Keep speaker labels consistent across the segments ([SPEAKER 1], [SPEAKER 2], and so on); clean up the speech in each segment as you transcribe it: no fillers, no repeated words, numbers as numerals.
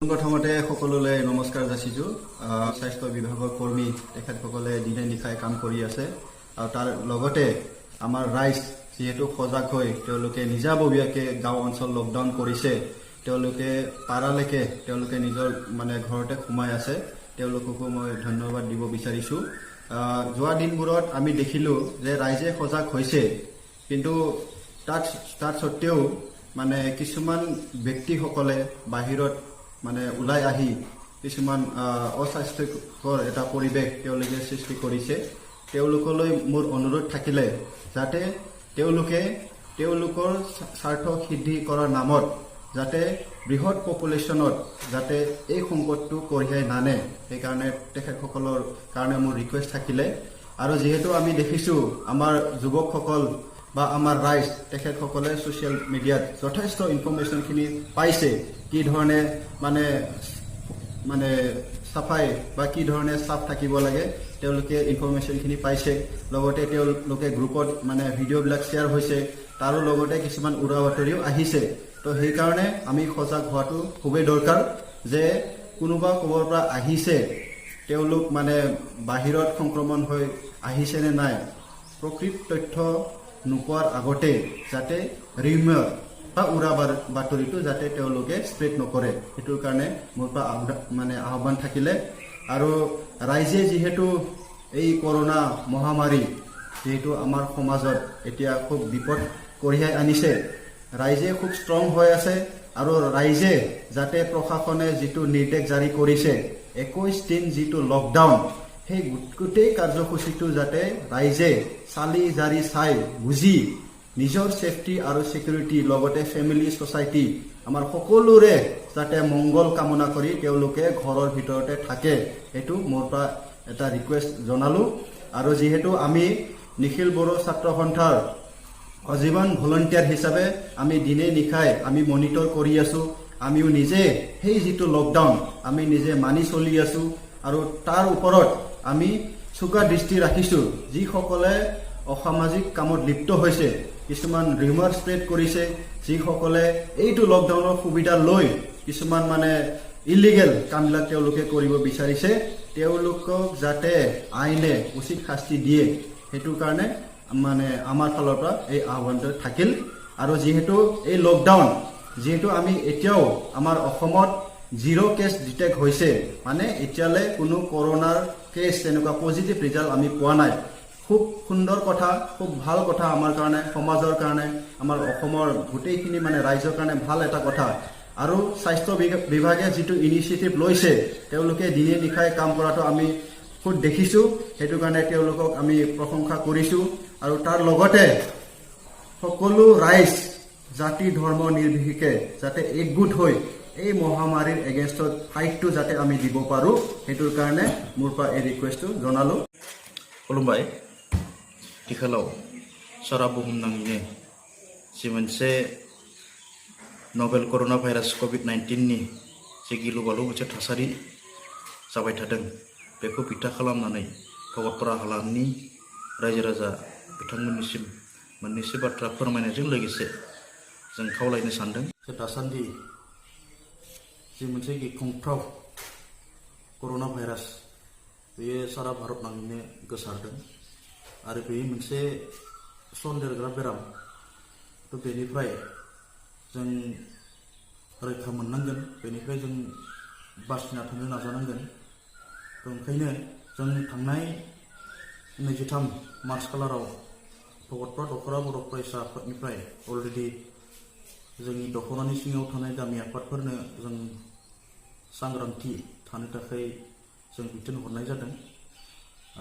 [SPEAKER 1] প্ৰথমতে সকলোলৈ নমস্কাৰ যাচিছো স্বাস্থ্য বিভাগৰ কৰ্মী তেখেতসকলে দিনে নিশাই কাম কৰি আছে আৰু তাৰ লগতে আমাৰ ৰাইজ যেহেতু সজাগ হৈ তেওঁলোকে নিজাববীয়াকে গাঁও অঞ্চল লকডাউন কৰিছে তেওঁলোকে পাৰালৈকে তেওঁলোকে নিজৰ ঘৰতে সোমাই আছে তেওঁলোককো মই ধন্যবাদ দিব বিচাৰিছো যোৱা দিনবোৰত আমি দেখিলো যে ৰাইজে সজাগ হৈছে কিন্তু তাৰ সত্ত্বেও কিছুমান ব্যক্তিসকলে বাহিৰত ওলাই আহি কিছুমান অস্বাস্থ্যকৰ এটা পৰিৱেশ তেওঁলোকে সৃষ্টি কৰিছে তেওঁলোকলৈ মোৰ অনুৰোধ থাকিলে যাতে তেওঁলোকৰ স্বাৰ্থ সিদ্ধি কৰাৰ নামত যাতে বৃহৎ পপুলেশ্যনত যাতে এই সংকটটো কঢ়িয়াই নানে সেইকাৰণে তেখেতসকলৰ কাৰণে মোৰ ৰিকুৱেষ্ট থাকিলে আৰু যেহেতু আমি দেখিছো আমাৰ যুৱকসকল বা আমাৰ ৰাইজ তেখেতসকলে সোশ্যাল মিডিয়াত যথেষ্ট ইনফৰমেশ্যনখিনি পাইছে কি ধৰণে সাফাই বা কি ধৰণে সাফ থাকিব লাগে তেওঁলোকে ইনফৰমেশ্যনখিনি পাইছে লগতে তেওঁলোকে গ্ৰুপত ভিডিঅ'বিলাক শ্বেয়াৰ হৈছে তাৰো লগতে কিছুমান উৰা বাতৰিও আহিছে তো সেইকাৰণে আমি সজাগ হোৱাটো খুবেই দৰকাৰ যে কোনোবা ক'বৰ পৰা আহিছে তেওঁলোক বাহিৰত সংক্ৰমণ হৈ আহিছে নে নাই প্ৰকৃত তথ্য নোপোৱাৰ আগতে যাতে ৰিউমাৰ বা উৰা বাতৰিটো যাতে তেওঁলোকে স্প্ৰেড নকৰে সেইটোৰ কাৰণে মোৰ পৰা আহ্বান থাকিলে আৰু ৰাইজে যিহেতু এই কৰোনা মহামাৰী যেহেতু আমাৰ সমাজত এতিয়া খুব বিপদ কঢ়িয়াই আনিছে ৰাইজে খুব ষ্ট্ৰং হৈ আছে আৰু ৰাইজে যাতে প্ৰশাসনে যিটো নিৰ্দেশ জাৰি কৰিছে 21 দিন যিটো লকডাউন সেই গোটেই কাৰ্যসূচীটো যাতে ৰাইজে চালি জাৰি চাই বুজি নিজৰ সেফটি আৰু সিকিউৰিটি লগতে ফেমিলি সোসাইটি আমাৰ সকলোৰে যাতে মংগল কামনা কৰি তেওঁলোকে ঘৰৰ ভিতৰতে থাকে এটো মোৰ পৰা এটা ৰিকুৱেষ্ট জনালো আৰু যেহেতু আমি নিখিল বড়ো ছাত্ৰ সন্থাৰ অজীৱন ভলান্টিয়াৰ হিচাপে আমি দিনে নিশাই আমি মনিটৰ কৰি আছো আমিও নিজে সেই যিটো লকডাউন আমি নিজে মানি চলি আছো আৰু তাৰ ওপৰত আমি চুকা দৃষ্টি ৰাখিছো যিসকলে অসামাজিক কামত লিপ্ত হৈছে কিছুমান ৰিউমাৰ স্প্ৰেড কৰিছে যিসকলে এইটো লকডাউনৰ সুবিধা লৈ কিছুমান ইলিগেল কামবিলাক তেওঁলোকে কৰিব বিচাৰিছে তেওঁলোকক যাতে আইনে উচিত শাস্তি দিয়ে সেইটো কাৰণে আমাৰ ফালৰ পৰা এই আহ্বানটো থাকিল আৰু যেহেতু এই লকডাউন যেহেতু আমি এতিয়াও আমাৰ অসমত 0 কেছ ডিটেক্ট হৈছে এতিয়ালে কোনো কৰোনাৰ কেছ তেনেকুৱা পজিটিভ ৰিজাল্ট আমি পোৱা নাই খুব সুন্দৰ কথা খুব ভাল কথা আমাৰ কাৰণে সমাজৰ কাৰণে আমাৰ অসমৰ গোটেইখিনি ৰাইজৰ কাৰণে ভাল এটা কথা আৰু স্বাস্থ্য বিভাগে যিটো ইনিচিয়েটিভ লৈছে তেওঁলোকে দিনে নিশাই কাম কৰাটো আমি খুব দেখিছো সেইটো কাৰণে তেওঁলোকক আমি প্ৰশংসা কৰিছো আৰু তাৰ লগতে সকলো ৰাইজ জাতি ধৰ্ম নিৰ্বিশেষে যাতে একগোট হৈ এই মহামাৰীৰ এগেইনষ্টত ফাইটটো যাতে আমি দিব পাৰো সেইটোৰ কাৰণে মোৰ পৰা এই ৰিকুৱেষ্টটো জনালো
[SPEAKER 2] खुलुमबाय आथिखालाव सारा बुहुमनाङैनो जि मोनसे नभेल कर'ना भाइरास COVID-19 नि जे गिलु बालु मोनसे थासारि जाबाय थादों बेखौ बिथा खालामनानै भगतपारा हालामनि रायजो राजा बिथांमोननिसिम मोननैसो बाथ्रा फोरमायनायजों लोगोसे जों खावलायनो सानदों दासान्दि जि मोनसे गिख्रंथाव कर'ना भाइरास बेयो सारा भारत नाङैनो गोसारदों आरो बेयो मोनसे सन्देरग्रा बेराम तो बेनिफ्राय जों रैखा मोननांगोन बेनिफ्राय जों बासिना थानो नाजानांगोन तो ओंखायनो जों थांनाय 23 मार्च खालाराव भगतपारा दख'रा बर' फरायसा आफादनिफ्राय अलरेडि जोंनि दख'रानि सिङाव थानाय गामि आफादफोरनो जों सांग्रांथि थानो थाखाय जों बिथोन हरनाय जादों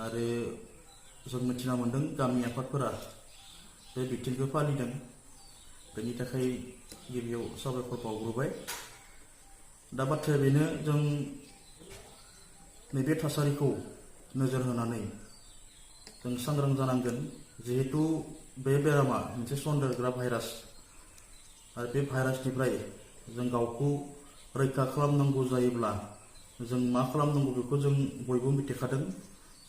[SPEAKER 2] आरो जों मिथिना मोनदों गामि आफादफोरा बे बिथोनखौ फालिदों बेनि थाखाय गिबियाव साबायखर बावग्रोबाय दा बाथ्राया बेनो जों नैबे थासारिखौ नोजोर होनानै जों सांग्रां जानांगोन जिहेतु बे बेरामा मोनसे सन्देरग्रा भाइरास आरो बे भाइरासनिफ्राय जों गावखौ रैखा खालामनांगौ जायोब्ला जों मा खालामनांगौ बेखौ जों बयबो मिथिखादों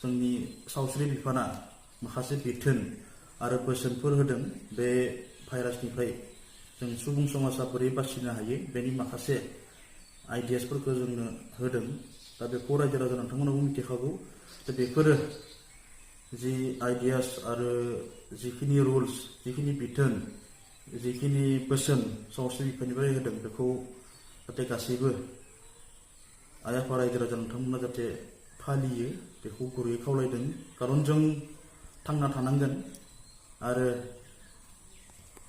[SPEAKER 2] जोंनि सावस्रि बिफाना माखासे बिथोन आरो बोसोनफोर होदों बे भाइरासनिफ्राय जों सुबुं समाजा बोरै बासिनो हायो बेनि माखासे आइडियासफोरखौ जोंनो होदों दा बेखौ रायजो राजा नोंथांमोनाबो मिथिखागौ दा बेफोरो जि आइडियास आरो जिखिनि रुल्स जिखिनि बिथोन जिखिनि बोसोन सावस्रि बिफाननिफ्राय होदों बेखौ जाहाथे गासैबो आइ आफा रायजो राजा नोंथांमोना जाहाथे फालियो बेखौ गुरैयै खावलायदों खारन जों थांना थानांगोन आरो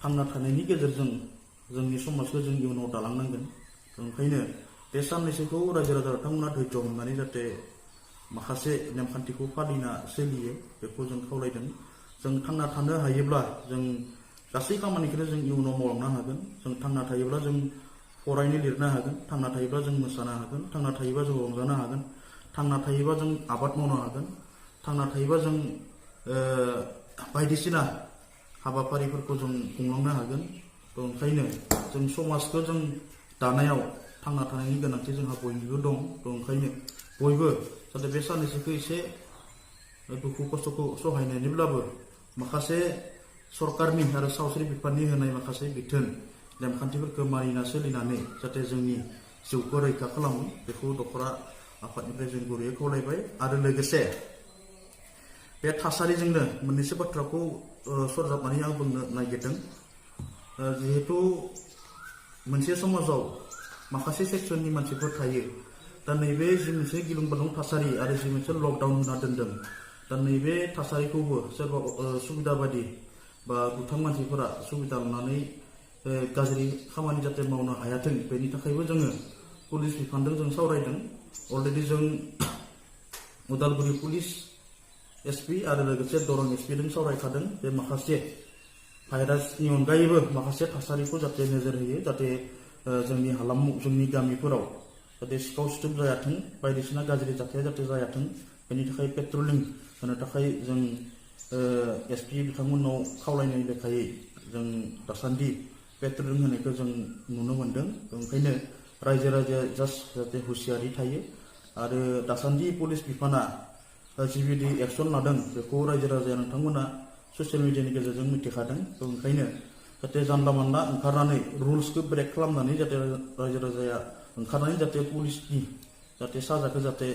[SPEAKER 2] थांना थानायनि गेजेरजों जोंनि समाजखौ जों इयुनाव दालांनांगोन ओंखायनो बे साननैसोखौ रायजो राजा नोंथांमोना धैर्य हमनानै जाहाथे माखासे नेमखान्थिखौ फालिना सोलियो बेखौ जों खावलायदों जों थांना थानो हायोब्ला जों गासै खामानिखौनो जों इयुनाव मावलांनो हागोन जों थांना थायोब्ला जों फरायनो लिरनो हागोन थांना थायोब्ला जों मोसानो हागोन थांना थायोब्ला जों रंजानो हागोन थांना थायोब्ला जों आबाद मावनो हागोन थांना थायोब्ला जों बायदिसिना हाबाफारिफोरखौ जों खुंलांनो हागोन ओंखायनो जों समाजखौ जों दानायाव थांना थानायनि गोनांथि जोंहा बयनिबो दं ओंखायनो बयबो जाहाथे बे साननैसोखौ एसे दुखु खस्थ'खौ सहायनानैब्लाबो माखासे सरकारनि आरो सावस्रि बिफाननि होनाय माखासे बिथोन नेमखान्थिफोरखौ मानिना सोलिनानै जाहाथे जोंनि जिउखौ रैखा खालामो बेखौ दखरा आफादनिफ्राय जों गुरैयै खावलायबाय आरो लोगोसे बे थासारिजोंनो मोननैसो बाथ्राखौ सरजाबनानै आं बुंनो नागिरदों जिहेतु मोनसे समाजाव माखासे सेक्सननि मानसिफोर थायो दा नैबे जि मोनसे गिलुं बालुं थासारि आरो जि मोनसे लकडाउन होना दोनदों दा नैबे थासारिखौबो सोरबा सुबिदा बायदि बा दुथां मानसिफोरा सुबिदा लानानै गाज्रि खामानि जाहाथे मावनो हायाथों बेनि थाखायबो जोङो पुलिस बिफानजों जों सावरायदों अलरेडि जों उदालगुरि पुलिस एसपि आरो लोगोसे दरं एसपिजों सावरायखादों बे माखासे भाइरासनि अनगायैबो माखासे थासारिखौ जाहाथे नोजोर होयो जाहाथे जोंनि हालाम जोंनि गामिफोराव जाहाथे सिखाव सिथोब जायाथों बायदिसिना गाज्रि जाथाया जाहाथे जायाथों बेनि थाखाय पेट्रलिं होनो थाखाय जों एसपि बिथांमोननाव खावलायनाय लेखायै जों दासान्दि पेट्रलिं होनायखौ जों नुनो मोन्दों ओंखायनो रायजो राजाया जास्ट जाहाथे हुसियारि थायो आरो दासान्दि पुलिस बिफाना जिबायदि एक्सन लादों बेखौ रायजो राजाया नोंथांमोना ससियेल मिडियानि गेजेरजों मिथिखादों ओंखायनो जाहाथे जानला मानला ओंखारनानै रुल्सखौ ब्रेक खालामनानै जाहाथे रायजो राजाया ओंखारनानै जाहाथे पुलिसनि जाहाथे साजाखौ जाहाथे